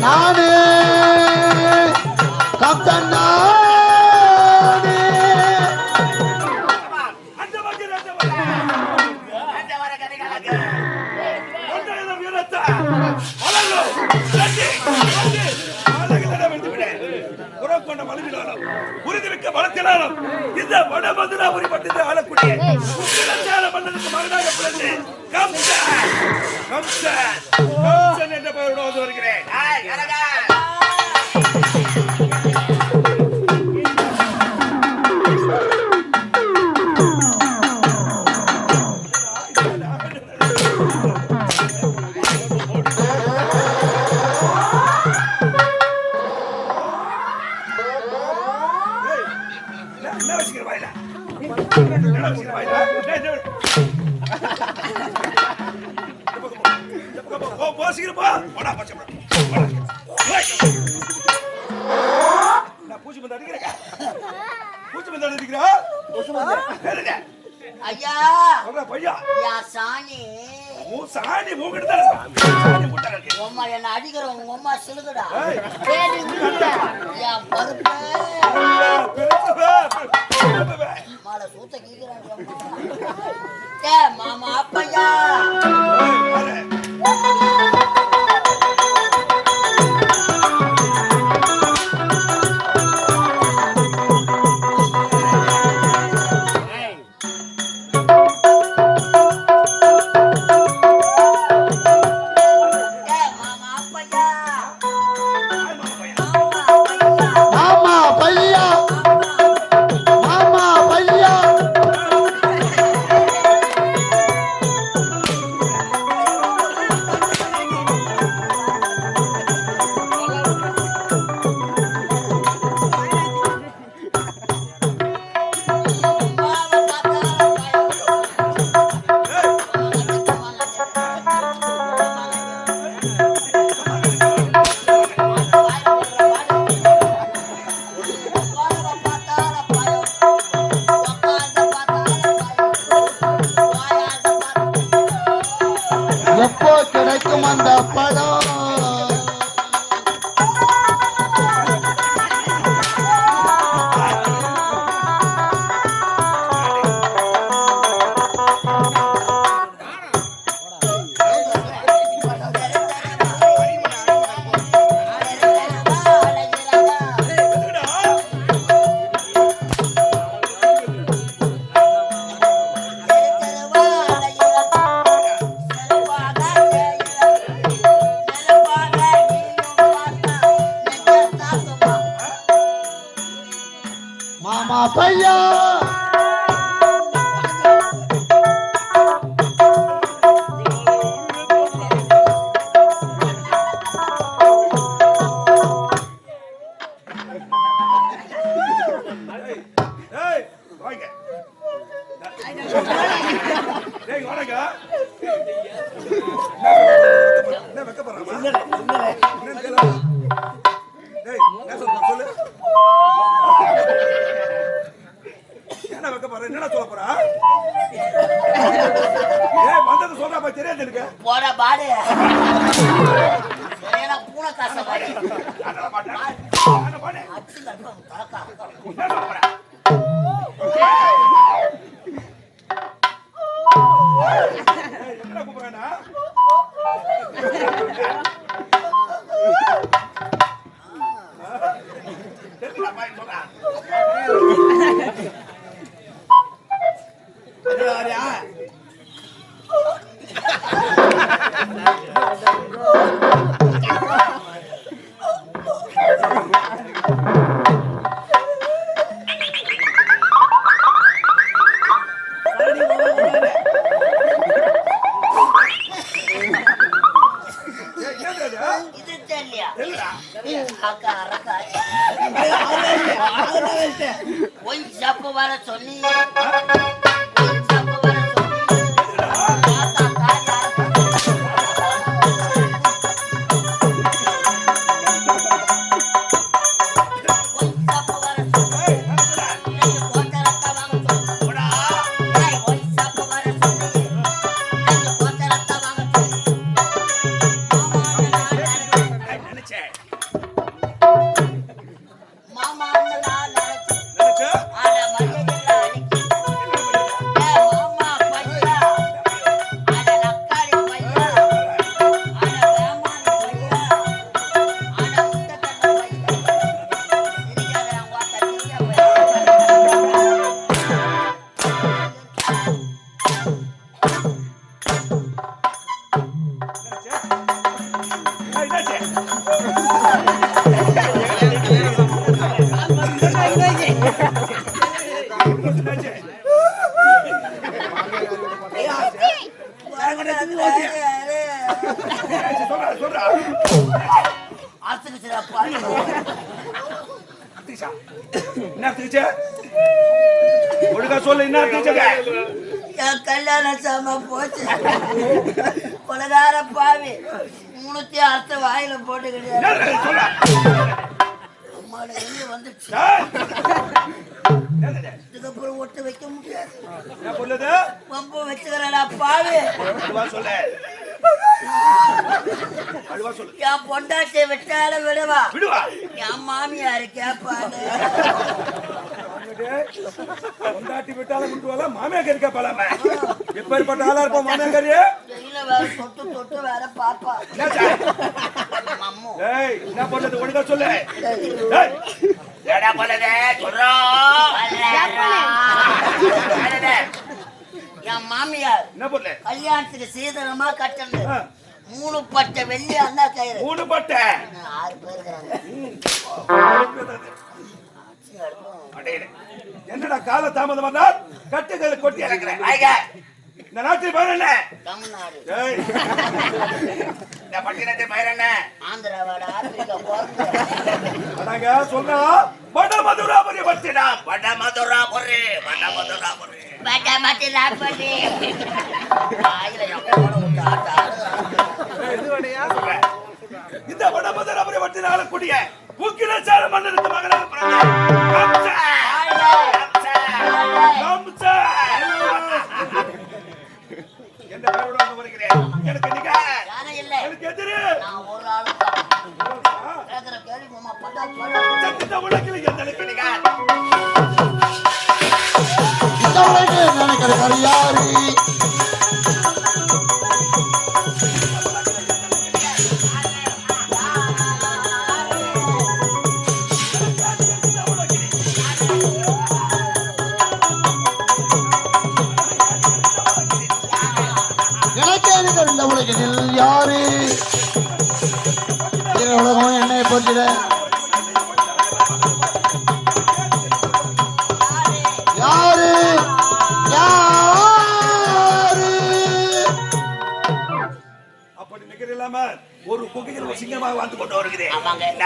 நானே கப்தான் உறுதிமிக்க பலத்தினாலும் இந்த வடமதுராபுரி பட்டத்தை ஆளக்கூடிய மன்னனுக்கு மகனாக பிறந்து கம்சன் என்ற பெயரோடு வந்து வருகிறேன். ஐயா சாணி சாணி உம்மா என்ன அடிக்கிறோம் உங்க அம்மா சிலுகுடா மாலை சூத்த கீக்கிறான் மாமா அப்பையா எப்போ கிடைக்கும் அந்த படம்? மாமா பையா என்ன சொல்ல போறா? வந்தது சொல்றா தெரியாது எனக்கு. போட பாடு பூனை காசை பாடு அச்சு கட்டும் தலக்கா என்ன கூப்பிடுறா? வர சொல்லி சொல்றா அத்துக்குச்சுடா பாவி. என்ன அர்த்தம்? ஒழுங்கா சொல்லு, என்ன அர்த்தம்? என் கல்யாணம் சாம போச்சு. கொலகார பாவி மூணுத்தையும் அறுத்து வாயில போட்டுக்கிட்டு அம்மாவோட எங்க வந்துச்சு. இதுக்கப்புறம் ஒட்டு வைக்க முடியாது. பம்பு வச்சுக்கிறடா பாவி. என் பொண்டாட்டியை விட்டாலும் விடுவா, என் மாமியாரு கேப்பாரு. பொண்டாட்டி விட்டாலும் விட்டுவாளா, மாமியார் கேட்பாளாம? எப்பேற்பட்ட ஆளா இருப்போம் மாமியார்? வெயில வேற தொட்டு தொட்டு வேற பாப்பா. என்ன பண்ணது ஒழுங்கா சொல்லு. என் மாமியார் என்ன பண்ணல? கல்யாணத்துக்கு சீதனமா கட்டணும். 3 பட்டை வெள்ளி அண்ணா கயிறு. 3 பட்டை 6 பேர். என்னடா கால தாமதம் வந்தால் கட்டுகளை கொட்டி இறக்குறேன். இந்த நாட்டில் பயிர் என்ன? தமிழ்நாடு. இந்த பட்டினத்தில் பயிர் என்ன? ஆந்திராவோட ஆப்பிரிக்கா போறது. அதாங்க சொல்றா, வடமதுராபுரி பட்டினா. வடமதுராபுரி வடமதுராபுரி. ஆயில எப்போட ஒரு ஆட்டா. இந்த வடமதுராபுரி பட்டின ஆளக்கூடிய உக்கிரசார மன்னனுக்கு மகனாக பிறந்தார். எந்த பேரோட வருகிறேன்? எனக்கு நிக எனக்கு எதிரி. நான் ஒரு ஆளு தான். கேக்குற கேள்வி மாமா பட்டா பட்டா. இந்த உலகில் எனக்கு நிக. இந்த உலகில் நினைக்கிற யாரு? இந்த உலகில் யாரு? உலகம் என்னை போற்றிட யாரு? யாரு? அப்படி நிகர் இல்லாம ஒரு குகையில் ஒரு சிங்கமாக வாழ்ந்து கொண்டு வருகிறேன்.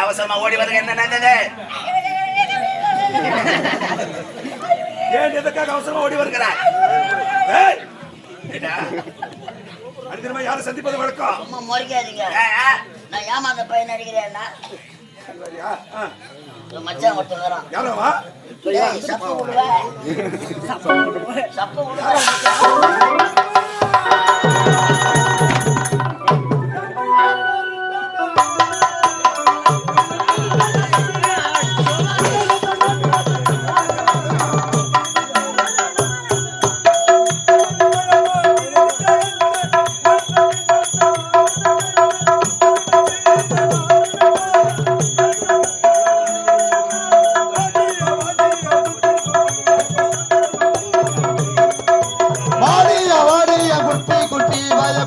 அவசரமா ஓடி வருக. என்ன நடந்தது? ஏன் எதுக்காக அவசரமா ஓடி வருகிறாய்? அடிக்கிறமா யாரை சந்திப்பது வழக்கம்? அம்மா முறைக்காதீங்க. நான் ஏமாந்த பையன் நடிக்கிறேன்னா மச்சான் ஒருத்தர் வரான். யாரவா? சப்பு விடுவேன். சப்பு விடுவேன்.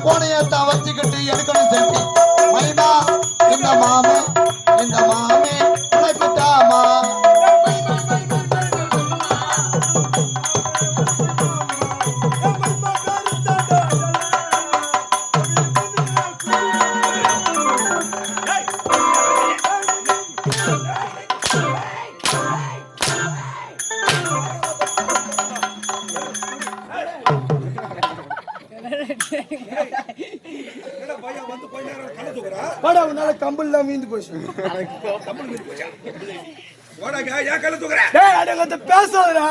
கோணையத்தான் வச்சுக்கிட்டு எடுக்கணும் செல்ஃபி. மைனா இந்த மாமே உனக்கு தாமா. கம்பல் மீந்து போச்சு. பேசாதா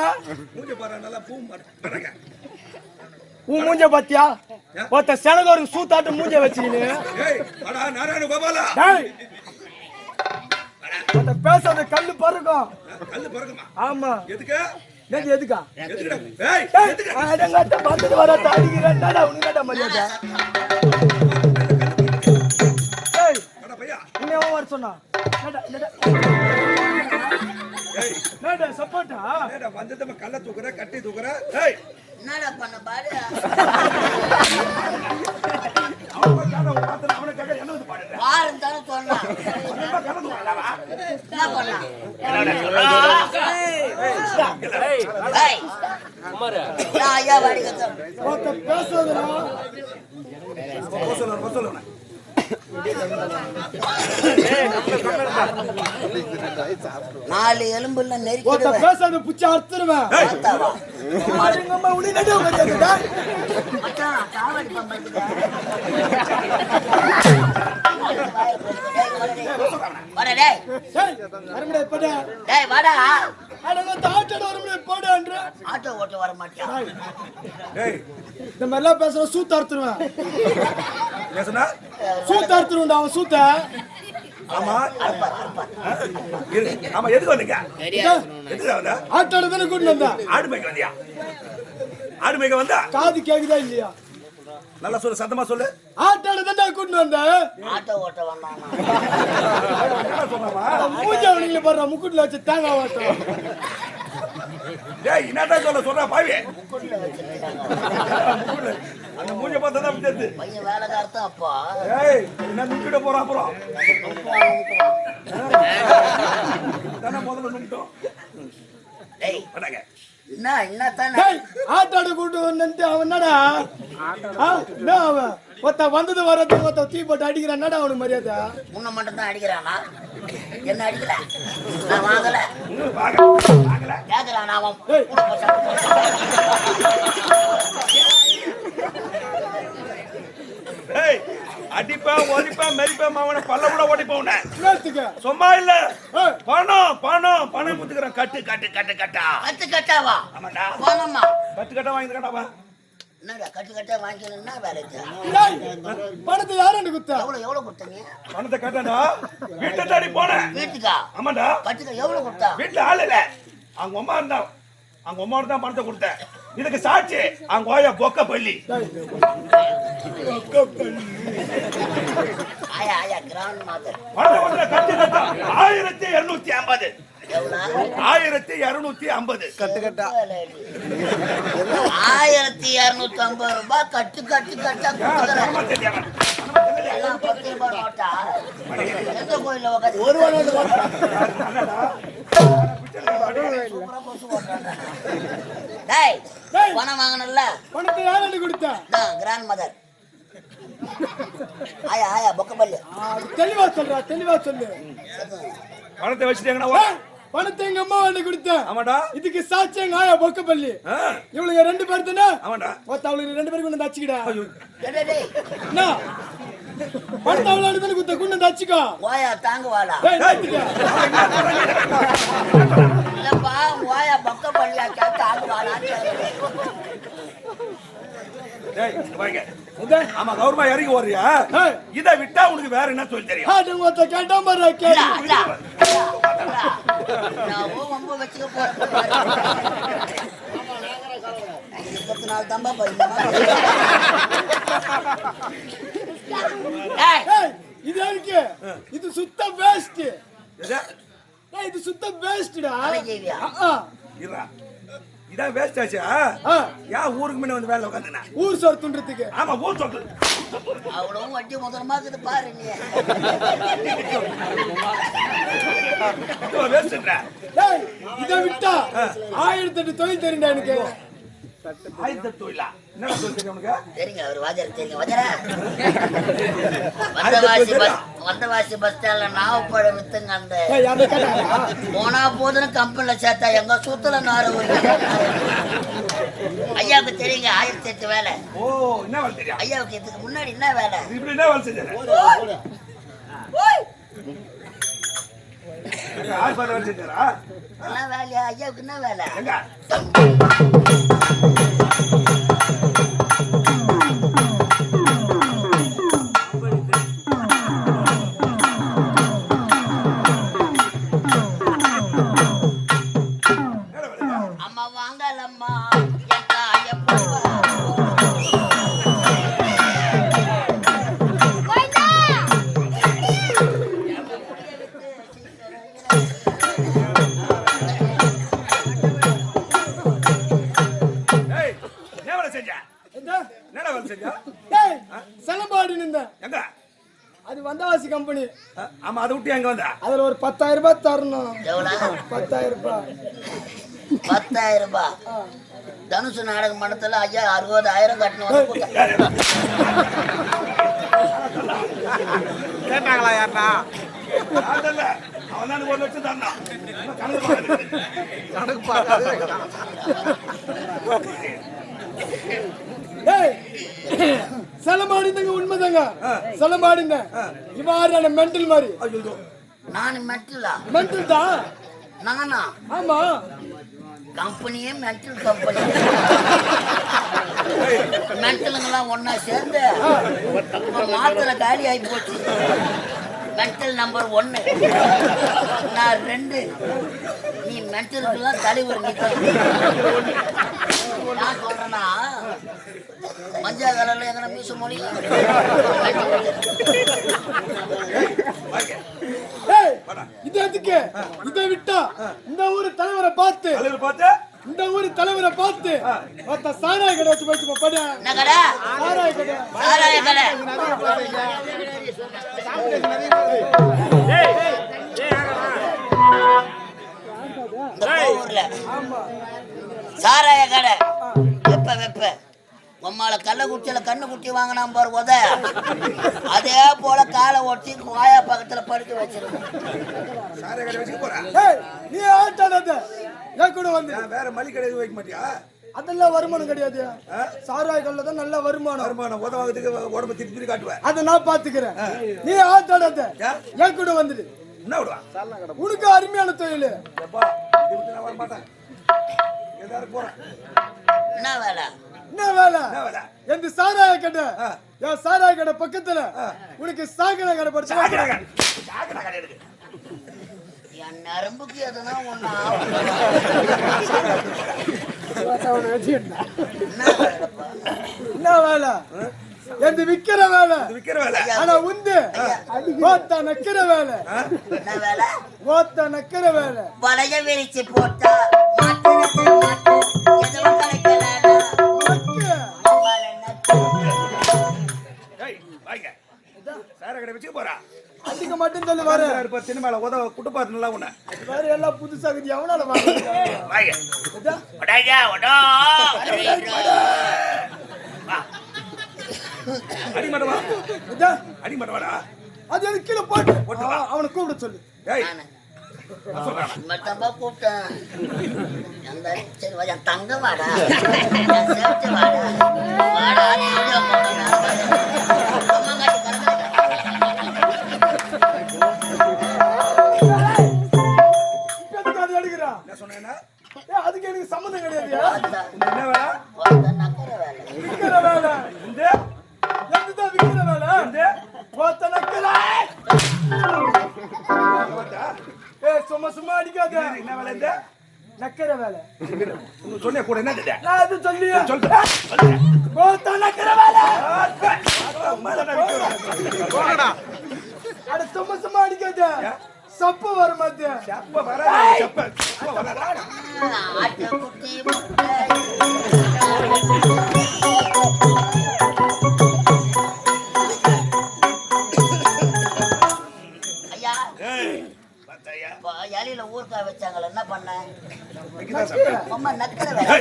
உன் மூஞ்ச பாத்தியா? ஒருத்த செனகோருக்கு சூத்தாட்டு மூஞ்ச வச்சுக்கின்னு பேசாத கல்லு பறக்கும். ஆமா எதுக்கா? வந்துட்டு வர அடிக்கிறேன்டா உனக்கு மரியாதை. இன்னும் வர சொன்னா சப்போட்டா வந்தது கல்ல தூக்குற கட்டி தூக்குற. என்னடா பண்ண பாரு. வாரம் தானே சொன்னா என்ன பண்ணா? ஐயா வாடி பேசுவதுனா சொல்லுவேன் நாலு எலும்புல ஒருத்த நெருக்கிடுவேன் பேசாத புச்சி அறுத்துருவேன் பார்த்தாவா? எங்க அம்மா உனி நடுவு மரியாதைடா. மச்சான், சாவடி பம்புக்குதா? வாடா டேய். டேய் அருமடே படா. டேய் வாடா. அடங்க தாட்டட அருமடே படான்ற. ஆட்டோ ஓட்ட வர மாட்டியா? டேய் இந்த மாதிரிலாம் பேசுற சூத்த அறுத்துருவேன். பேசுனா சூத்த அறுத்துருவேன்டா அவன் சூத்த. ஆமா இரு. ஆமா எதுக்கு வந்தீங்க? எதுக்கு வந்த? ஆட்டோட தானே கூட்டிட்டு வந்தா. ஆடு மேய்க்க வந்தியா? ஆடு மேய்க்க வந்தா? காது கேக்குதா இல்லையா? நல்லா சொல்லு, சத்தமா சொல்லு. ஆட்டோட தானே கூட்டிட்டு வந்தா. ஆட்டோ ஓட்ட வந்தானா? என்ன சொல்றமா? மூஞ்ச அவனுங்கள பாரு முக்குட்ல வச்சு தேங்காய் ஓட்டம். டேய் என்னடா சொல்ற பாவி? முக்குள்ள வச்சிருக்காங்க. அந்த மூஞ்ச பார்த்தா தான் தெரியுது. பையன் வேலைக்காரத்தான் அப்பா. ஏய் என்ன நிக்கிட போறா அப்புறம். தான முதல்ல நிக்கிட்டோம். டேய் அடங்க. என்ன தானே? டேய் ஆட்டோட கூட்டு வந்துட்டு அவன் என்னடா? என்ன அவன்? ஒருத்த வந்தது வரது ஒருத்த தீ போட்டு அடிக்கிறான். என்னடா அவனுக்கு மரியாதை? உன்னை மட்டும் தான் அடிக்கிறானா? என்ன அடிக்கல? நான் வாங்கல. வாங்கல. கேக்குறான் அவன். டேய் ஏய் அடிப்பா ஒடிப்பா மெரிப்பா மாவன பல்ல கூட ஓடிப்போனே. நேத்துக்கு சும்மா இல்ல. ஏய் பணம் குத்துக்கறேன். கட்டு கட்டா. கட்டு கட்டாவா? ஆமாடா. போனம்மா. கட்டு வாங்கி கட்டாவா? என்னடா கட்டு கட்டா வாங்கிக்கணும்னா வேலை டேய் பணத்தை யாரண்ட குத்தா? எவ்வளவு கொடுத்தீங்க? பணத்தை கட்டடா. வீட்டை தேடி போனேன். வீட்டுக்கா? ஆமாடா. கட்டுக்க எவ்வளவு கொடுத்தா? வீட்டுல ஆள் இல்ல. அவங்க அம்மா இருந்தா. அவங்க அம்மாவோட தான் பணத்தை கொடுத்தேன். இதுக்கு சாட்சி அவங்க ஓய பொக்க பள்ளி. ஆயா கிராண்ட் மாதர். பணத்தை கட்டு கட்டா 1250. எவ்வளவு? 1250. கட்டு கட்டா 1250 ரூபாய் கட்டு கட்டா கொடுக்குறேன். ஆமா தெரியாம. எல்லாம் 10 ரூபாய் நோட்டா? எந்த கோயில்ல உட்காந்து ஒரு வாரம் சூப்பரா கொசு ஓட்டுறாங்க. டேய் பணம் வாங்கணும்ல? பணத்தை யாரண்ட குடுத்தா? Grandmother. ஆயா பொக்கப்பல்லு. தெளிவா சொல்றா தெளிவா சொல்லு. பணத்தை வச்சுட்டேங்கண்ணா. பணத்தை எங்க அம்மா வாண்ட குடுத்தா. ஆமாடா. இதுக்கு சாட்சி எங்க ஆயா பொக்கப்பள்ளி. இவளுங்க 2 பேர் தானே? ஆமாடா. ஒருத்த அவளுக்கு 2 பேருக்கு கொண்டு தச்சுக்கிடா. டேய் என்ன பணத்தை அவளாடு தானே குத்த கொண்டு தச்சுக்கோ. ஓயா தாங்குவாளா? டேய் நேத்துக்கு இல்லப்பா ஓயா பொக்கப்பல்லியா தாங்குவாளா? டேய் வாங்க. இதே ஆமா கௌரவமா இறங்கி ஓடுறியா? இத விட்டா உனக்கு வேற என்ன சொல்லி தெரியும்? ஆடு ஒருத்த கேட்டா பாரு கேளு. நான் ரொம்ப வச்சுக்க போறேன். 24 தம்பா போயிருந்தா. ஏய் இது இருக்கு. இது சுத்த வேஸ்ட். எது? ஏய் இது சுத்த வேஸ்ட்டா. அலைஜீவியா? இருடா. இதான் வேஸ்ட் ஆச்சா? யா ஊருக்கு முன்ன வந்து வேலை உட்காந்துனா? ஊர் சோறு துன்றதுக்கு. ஆமா ஊர் சொல்றது. அவ்வளவு வட்டி முதலமா இருக்குது பாரு நீ. இது வேஸ்ட்டா. டேய் இத விட்டா 1008 தொழில் தெரியும்டா எனக்கு. ஆயிரத்து தொழிலா? என்ன சொல்லி தெரியும் உனக்கு? சரிங்க அவர் வாஜர் தெரியுங்க வாஜரா. வந்தவாசி பஸ் ஸ்டாண்ட்ல நாவப்பழ வித்துங்க. அந்த ஏய் யாரே கேட்டாங்களா? போனா போதுன்னு கம்பெனில சேர்த்தா எங்க சூத்துல நாறு ஐயாவுக்கு தெரியுங்க 1008 வேலை. ஓ என்ன வேலை தெரியும்? ஐயாவுக்கு இதுக்கு முன்னாடி என்ன வேலை? இப்படி என்ன வேலை செஞ்சாரு? யார் வேலை செஞ்சாரா? என்ன வேலையா? ஐயாவுக்கு என்ன வேலை? எங்க? அம்மா வாங்கலம்மா எக்கா ஐயப்பா. ஏய் என்ன வேலை செஞ்சா? என்ன? என்ன வேலை செஞ்சா? டேய் செலபாடி நின்ற. எங்க? அது வந்தவாசி கம்பெனி. ஆமா அதை விட்டு எங்க வந்தா? அதுல ஒரு 10,000 ரூபாய் தரணும். எவ்வளவு? 10,000 ரூபாய். 10,000 ரூபாய். தனுசு நாடக மண்டலத்துல ஐயா 60,000 கட்டணும். கேட்டாங்களா யாருனா அதல்ல அவன் தான் 1 லட்சம் தந்தான் கணக்கு பாரு. கணக்கு பார்க்காது ஏய் செலமாடிந்தங்க உண்மைதாங்க செலமாடிந்த இவ்வாறான மென்டல் மாதிரி நான் மென்டலா மென்டல் தான் நானா ஆமா கம்பெனியே மென்டல் கம்பெனி மென்டலுங்கெல்லாம் ஒன்னா சேர்ந்து மாத்திரை காலி ஆகி போச்சு மென்டல் நம்பர் 1 நான் 2 நீ மென்டலுக்கெல்லாம் தலைவர் நிற்க நான் சொல்றேன்னா மஞ்சா கலர்ல எங்கன மீச மொழி இது எதுக்கு இதை விட்டா இந்த ஊரு தலைவரை பார்த்து தலைவர் பார்த்து இந்த ஊரு தலைவரை பார்த்து மொத்த சாராய கடை வச்சு போயிட்டு பட என்ன கடை சாராய கடை சாராய கடை இந்த ஊர்ல சாராய கடை வெப்ப உம்மால கள்ள குச்சியில கண்ணு குட்டி வாங்கினான் பாரு உத அதே போல காலை ஒட்டி வாயா பக்கத்துல படுக்க வச்சிருக்கோம் சாரை கடை வச்சுக்க போறேன் நீ ஆட்டாத ஏன் கூட வந்து வேற மளிகை கடை எதுவும் வைக்க மாட்டியா அதெல்லாம் வருமானம் கிடையாது சாராய கல்ல தான் நல்ல வருமானம் வருமானம் உதவாகத்துக்கு உடம்பு திருப்பி காட்டுவேன் அதை நான் பாத்துக்கிறேன் நீ ஆட்டாத ஏன் கூட வந்துடு என்ன விடுவா உனக்கு அருமையான தொழில் நான் வர மாட்டேன் ஏதாவது போறேன் என்ன வேலை என்ன வேலை என்ன வேலை எந்த சாராய கடை என் சாராய கடை பக்கத்துல உனக்கு சாக்கடை கடை படிச்சு சாக்கடை கடை இருக்கு என் நரம்புக்கு எதுனா ஒண்ணு என்ன வேலை எந்த விக்கிற வேலை விக்கிற வேலை ஆனா உந்து கோத்தா நக்கிற வேலை என்ன வேலை கோத்தா நக்கிற வேலை வளைய விரிச்சு போட்டா எதுவும் கிடைக்கல சாரை கடை வச்சுக்க போறா அதிக மட்டும் சொல்லி வர இப்ப சினிமால உதவ குட்டுப்பாத்து நல்லா உன்ன வேற எல்லாம் புதுசாகுது எவனால வாங்க அடி மாட்டவா அடி மாட்டவாடா அது எனக்கு கீழே போட்டு அவனை கூப்பிட சொல்லு ஏய் மட்டும்பா கூப்பிட்டேன் சரி என் தங்க வாடா சேர்த்து வாடா வாடா என்ன சொன்னேன்னா அதுக்கு எனக்கு சம்மந்தம் கிடையாது என்ன வேலை நக்கிற வேலை விக்கிற வேலை எதுதான் விக்கிற வேலை கோத்த நக்கிற சும்மா சும்மா அடிக்காத என்ன வேலை இந்த நக்கிற வேலை உனக்கு சொன்ன கூட என்ன நான் அது சொல்லியா சொல்றேன் கோத்த நக்கிற வேலை அட சும்மா சும்மா அடிக்காத சப்பு வர மாத்தியா செப்ப வராது செப்ப வராது ஆட்டுக்குட்டி முட்டை ஐயா பத்தையா இலையில ஊறுகாய் வச்சாங்கல்ல என்ன பண்ண வைக்கிறதா அம்மா நக்கிற வேலை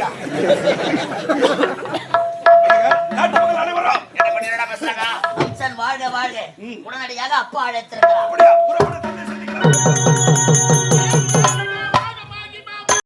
நாட்டு மக்கள் அனைவரும் என்ன பண்ணிடா பேசுறாங்க அம்சன் வாழ்க வாழ்க உடனடியாக அப்பா அழைத்திருக்கிறார் அப்படியே புறப்பட தந்தை சந்திக்கலாம்